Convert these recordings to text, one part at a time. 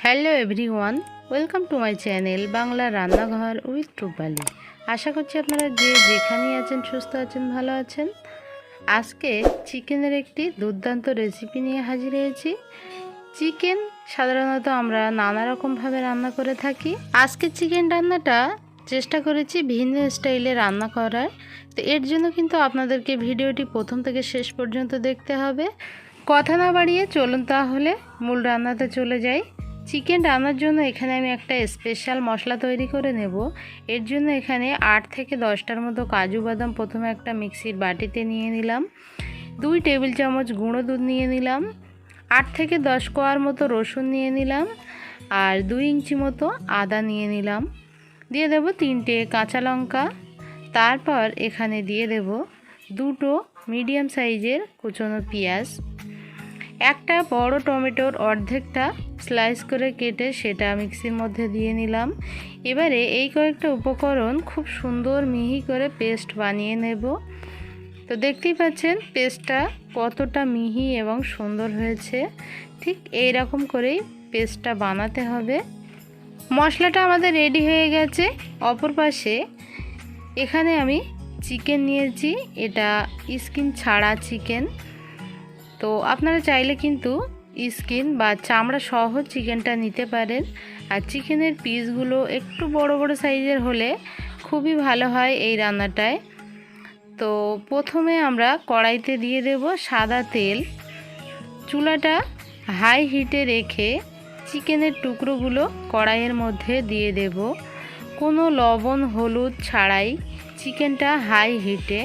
Hello everyone, welcome to my channel Bangla রান্নাঘর with রূপালি। আশা করছি আপনারা যে যেখানেই আছেন সুস্থ আছেন, ভালো আছেন। আজকে চিকেনের একটি দুর্দান্ত রেসিপি নিয়ে হাজির হয়েছি। চিকেন সাধারণত আমরা নানা রকমভাবে রান্না করে থাকি। আজকে চিকেন রান্নাটা চেষ্টা করেছি ভিন্ন স্টাইলে রান্না করার। তো এর জন্য কিন্তু আপনাদেরকে ভিডিওটি প্রথম থেকে শেষ পর্যন্ত দেখতে হবে। কথা না বাড়িয়ে চলুন তাহলে মূল রান্নাতে চলে যাই। চিকেন রান্নার জন্য এখানে আমি একটা স্পেশাল মশলা তৈরি করে নেব। এর জন্য এখানে 8 থেকে 10টার মতো কাজু বাদাম প্রথমে একটা মিক্সির বাটিতে নিয়ে নিলাম। 2 টেবিল চামচ গুঁড়ো দুধ নিয়ে নিলাম। 8 থেকে 10 কোয়ার মতো রসুন নিয়ে নিলাম। আর 2 ইঞ্চি মতো আদা নিয়ে নিলাম। দিয়ে দেব 3টে কাঁচা লঙ্কা। তারপর এখানে দিয়ে দেব 2টো মিডিয়াম সাইজের কুচনো পেঁয়াজ। একটা বড় টমেটোর অর্ধেকটা স্লাইস করে কেটে সেটা মিক্সির মধ্যে দিয়ে নিলাম। এবারে এই কয়েকটা উপকরণ খুব সুন্দর মিহি করে পেস্ট বানিয়ে নেব। তো দেখতেই পাচ্ছেন পেস্টটা কতটা মিহি এবং সুন্দর হয়েছে। ঠিক এই রকম করেই পেস্টটা বানাতে হবে। মশলাটা আমাদের রেডি হয়ে গেছে। অপর পাশে এখানে আমি চিকেন নিয়েছি, এটা স্কিন ছাড়া চিকেন। তো আপনারা চাইলে কিন্তু স্কিন বা চামড়া সহ চিকেনটা নিতে পারেন। আর চিকেনের পিসগুলো একটু বড় বড় সাইজের হলে খুবই ভালো হয় এই রান্নাটায়। তো প্রথমে আমরা কড়াইতে দিয়ে দেব সাদা তেল। চুলাটা হাই হিটে রেখে চিকেনের টুকরোগুলো কড়াইয়ের মধ্যে দিয়ে দেব। কোনো লবণ হলুদ ছাড়াই চিকেনটা হাই হিটে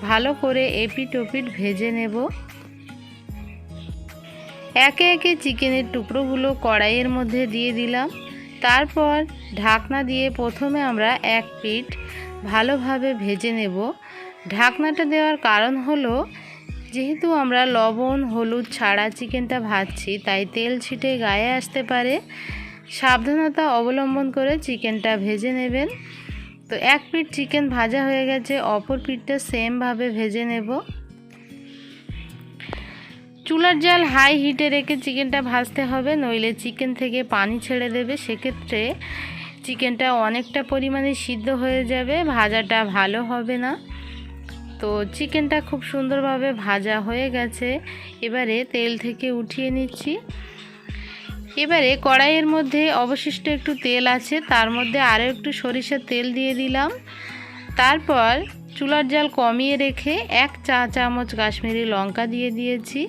ভালো করে এপিট ওপিট ভেজে নেব। একে একে চিকেনের টুকরোগুলো কড়াইয়ের মধ্যে দিয়ে দিলাম। তারপর ঢাকনা দিয়ে প্রথমে আমরা এক পিঠ ভালোভাবে ভেজে নেব। ঢাকনাটা দেওয়ার কারণ হলো, যেহেতু আমরা লবণ হলুদ ছাড়া চিকেনটা ভাজছি, তাই তেল ছিটে গায়ে আসতে পারে। সাবধানতা অবলম্বন করে চিকেনটা ভেজে নেবেন। তো এক পিঠ চিকেন ভাজা হয়ে গেছে, অপর পিঠটা সেমভাবে ভেজে নেব। চুলার জাল হাই হিটে রেখে চিকেনটা ভাজতে হবে, নইলে চিকেন থেকে পানি ছেড়ে দেবে। সেক্ষেত্রে চিকেনটা অনেকটা পরিমাণে সিদ্ধ হয়ে যাবে, ভাজাটা ভালো হবে না। তো চিকেনটা খুব সুন্দরভাবে ভাজা হয়ে গেছে। এবারে তেল থেকে উঠিয়ে নিচ্ছি। এবারে কড়াইয়ের মধ্যে অবশিষ্ট একটু তেল আছে, তার মধ্যে আরও একটু সরিষার তেল দিয়ে দিলাম। তারপর চুলার জাল কমিয়ে রেখে 1 চা চামচ কাশ্মীরি লঙ্কা দিয়ে দিয়েছি,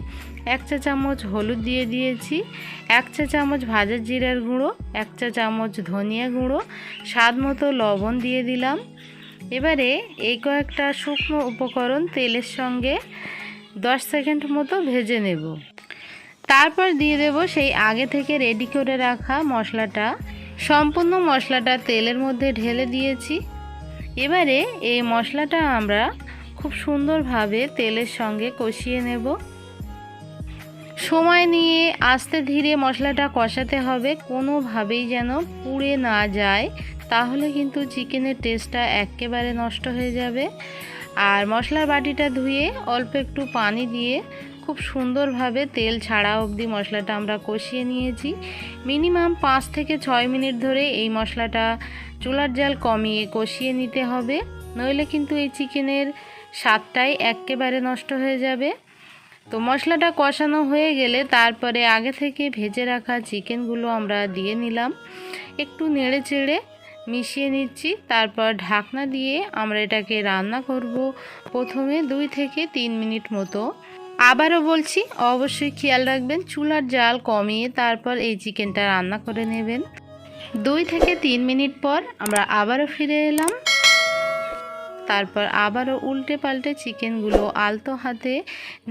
1 চা চামচ হলুদ দিয়ে দিয়েছি, 1 চা চামচ ভাজা জিরার গুঁড়ো, 1 চা চামচ ধনিয়া গুঁড়ো, স্বাদ মতো লবণ দিয়ে দিলাম। এবারে এই কয়েকটা শুকনো উপকরণ তেলের সঙ্গে 10 সেকেন্ড মতো ভেজে নেব। তারপর দিয়ে দেব সেই আগে থেকে রেডি করে রাখা মশলাটা। সম্পূর্ণ মশলাটা তেলের মধ্যে ঢেলে দিয়েছি। এবারে এই মশলাটা আমরা খুব সুন্দরভাবে তেলের সঙ্গে কষিয়ে নেব। সময় নিয়ে আস্তে ধীরে মশলাটা কষাতে হবে, কোনোভাবেই যেন পুড়ে না যায়, তাহলে কিন্তু চিকেনের টেস্টটা একেবারে নষ্ট হয়ে যাবে। আর মশলার বাটিটা ধুয়ে অল্প একটু পানি দিয়ে খুব সুন্দরভাবে তেল ছাড়া অবধি মশলাটা আমরা কষিয়ে নিয়েছি। মিনিমাম 5 থেকে 6 মিনিট ধরে এই মশলাটা চুলার জাল কমিয়ে কষিয়ে নিতে হবে, নইলে কিন্তু এই চিকেনের স্বাদটাই একেবারে নষ্ট হয়ে যাবে। তো মশলাটা কষানো হয়ে গেলে তারপরে আগে থেকে ভেজে রাখা চিকেনগুলো আমরা দিয়ে নিলাম। একটু নেড়ে চেড়ে মিশিয়ে নিচ্ছি। তারপর ঢাকনা দিয়ে আমরা এটাকে রান্না করব প্রথমে 2 থেকে 3 মিনিট মতো। আবারও বলছি, অবশ্যই খেয়াল রাখবেন চুলার জাল কমিয়ে তারপর এই চিকেনটা রান্না করে নেবেন। 2 থেকে 3 মিনিট পর আমরা আবারও ফিরে এলাম। তারপর আবারও উল্টে পাল্টে চিকেনগুলো আলতো হাতে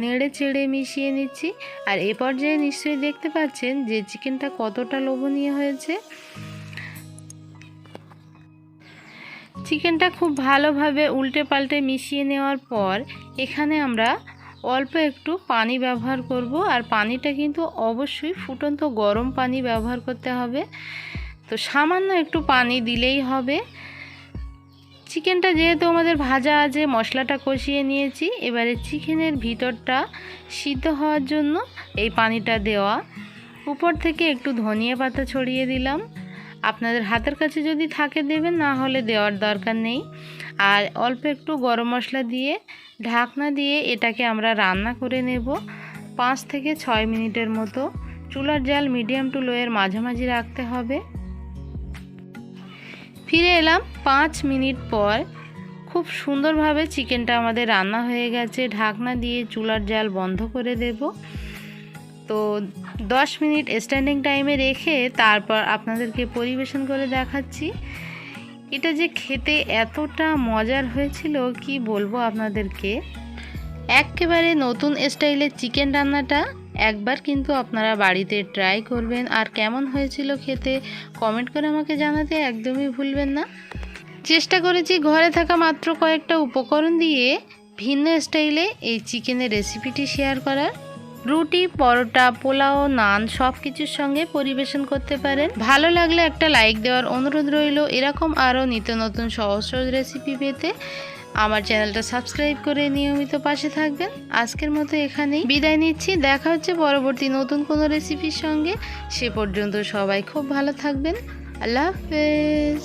নেড়ে চেড়ে মিশিয়ে নিচ্ছি। আর এ পর্যায়ে নিশ্চয়ই দেখতে পাচ্ছেন যে চিকেনটা কতটা লোভনীয় হয়েছে। চিকেনটা খুব ভালোভাবে উল্টে পাল্টে মিশিয়ে নেওয়ার পর এখানে আমরা অল্প একটু পানি ব্যবহার করব। আর পানিটা কিন্তু অবশ্যই ফুটন্ত গরম পানি ব্যবহার করতে হবে। তো সামান্য একটু পানি দিলেই হবে। চিকেনটা যেহেতু আমাদের ভাজা আছে, মশলাটা কষিয়ে নিয়েছি, এবারে চিকেনের ভিতরটা সিদ্ধ হওয়ার জন্য এই পানিটা দেওয়া। উপর থেকে একটু ধনিয়া পাতা ছড়িয়ে দিলাম। আপনাদের হাতের কাছে যদি থাকে দেবেন, না হলে দেওয়ার দরকার নেই। আর অল্প একটু গরম মশলা দিয়ে ঢাকনা দিয়ে এটাকে আমরা রান্না করে নেব 5 থেকে 6 মিনিটের মতো। চুলার জাল মিডিয়াম টু লোয়ের মাঝামাঝি রাখতে হবে। ফিরে এলাম 5 মিনিট পর। খুব সুন্দরভাবে চিকেনটা আমাদের রান্না হয়ে গেছে। ঢাকনা দিয়ে চুলার জাল বন্ধ করে দেব। তো 10 মিনিট স্ট্যান্ডিং টাইমে রেখে তারপর আপনাদেরকে পরিবেশন করে দেখাচ্ছি। এটা যে খেতে এতটা মজার হয়েছিল কি বলবো আপনাদেরকে। একেবারে নতুন স্টাইলের চিকেন রান্নাটা একবার কিন্তু আপনারা বাড়িতে ট্রাই করবেন। আর কেমন হয়েছিল খেতে কমেন্ট করে আমাকে জানাতে একদমই ভুলবেন না। চেষ্টা করেছি ঘরে থাকা মাত্র কয়েকটা উপকরণ দিয়ে ভিন্ন স্টাইলে এই চিকেনের রেসিপিটি শেয়ার করার। রুটি, পরোটা, পোলাও, নান সব কিছুর সঙ্গে পরিবেশন করতে পারেন। ভালো লাগলে একটা লাইক দেওয়ার অনুরোধ রইল। এরকম আরও নিত্য নতুন সহজ সহজ রেসিপি পেতে আমার চ্যানেলটা সাবস্ক্রাইব করে নিয়মিত পাশে থাকবেন। আজকের মতো এখানেই বিদায় নিচ্ছি। দেখা হচ্ছে পরবর্তী নতুন কোনো রেসিপির সঙ্গে। সে পর্যন্ত সবাই খুব ভালো থাকবেন। আল্লাহ হাফেজ।